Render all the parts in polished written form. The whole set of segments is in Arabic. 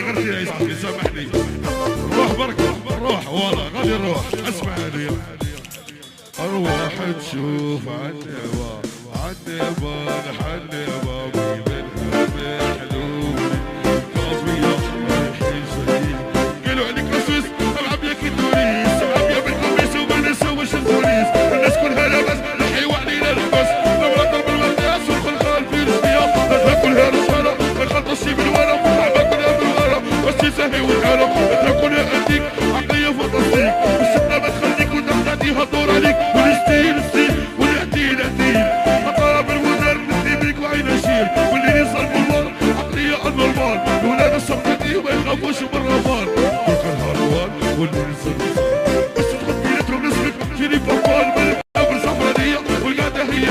غني غير يا صاحبي سامحني. روح برك روح والله غادي نروح. اسمعني اروح تشوف عنيبه عنيبه الحنيبه بيبنها بحلول كافيه رايحين قالوا عليك رسوس العب ياك التونس العب يا بالقميص وما نسويش البوليس الناس كلها لاباس نحيو علينا الحبس لو نضرب المقياس والخلخال في رجليا نضرب كلها رجاله ما يخلطوش بالورم اللعبه كلها بالورم وشي سهي والعالم نضرب كلها انتيك عقليه فانتاستيك الشطه ما تخليك وتعطيها الدور عليك والستيل ستيل والعتيل عتيل اطراب الوزر ندي بيك وعين اشيل واللي يصل بالوار عقليه النورمال ولاد الشرطي ما يخافوش من الرمال كل الهروان واللي يصل بس تحط بيناتهم نسبك جيني فوقال ملك ابر صفرانيه والقعده هي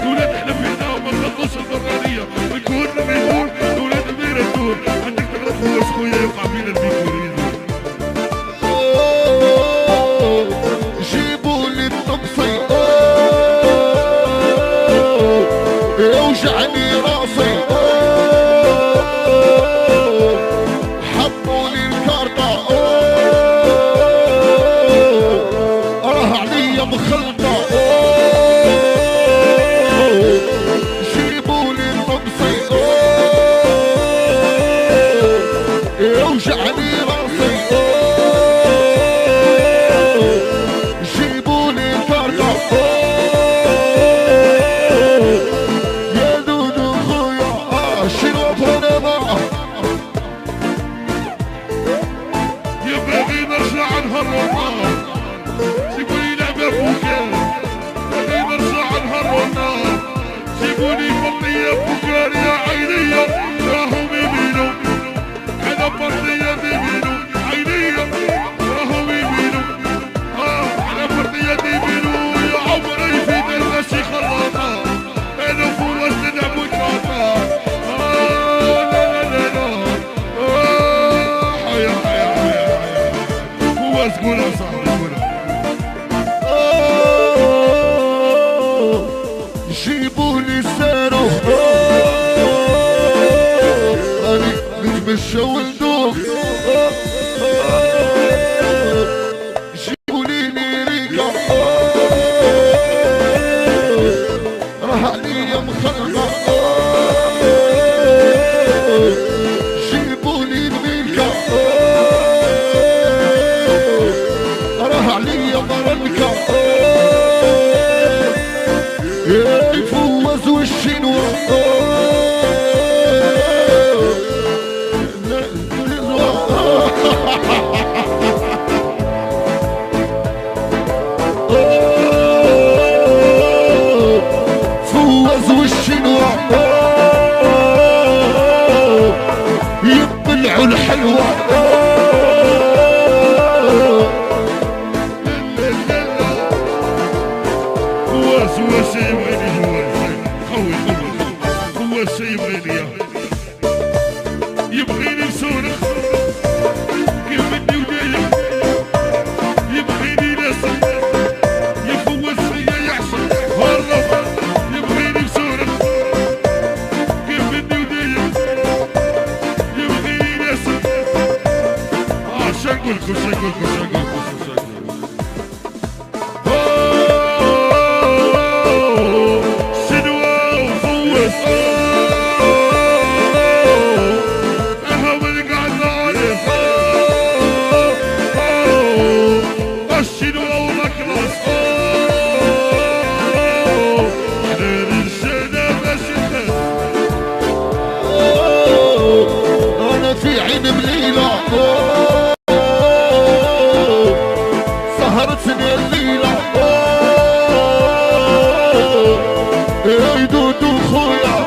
ولاد احنا فينا وما نخلصوش البرانيه ونكون لما يكون ولاد امير الدور عندك تغلط فوز خويا يوقع فينا البيكورين. جيبوا لي الطقسي يوجعني راسي حطوا لي الكارطة راه عليا مخلطة جيبوا لي الطقسي يوجعني راسي جيبوا لي الكارطة يا دودو خويا شرب انا معه يبغي نرجع نهار والنار جيبولي لعبة بوكار يبغي نرجع نهار والنار جيبولي فضية بوكار يا عينية راهم يمينوا أنا فضية يمينوا عينية راهم يمينوا أنا فضية يمينوا يا عمري في دلغشي خلاطة أنا فرص نلعب وكاطة لا لا لا لا حيا حيا حيا هو تقولها صاحبي تقولها. جيبوا لي الصاروخ راني نتمشى وندوخ جيبوا لي ليريكا راه عليا مخلطة جيبوا لي الميلكا راه عليا مرنكا يفوز والشنوى فوز والشنوى يطلعوا الحلوى هو الشيء يبغيني خوي هو الشيء يبغيني يبغيني نصرخ كيف بدي ودايق يبغيني نصرخ يفوز فيا يعصر هرب يبغيني نصرخ كيف بدي ودايق يبغيني نصرخ شنقولكم انا في عين بليلة سهرتني الليلة يا دودو خويا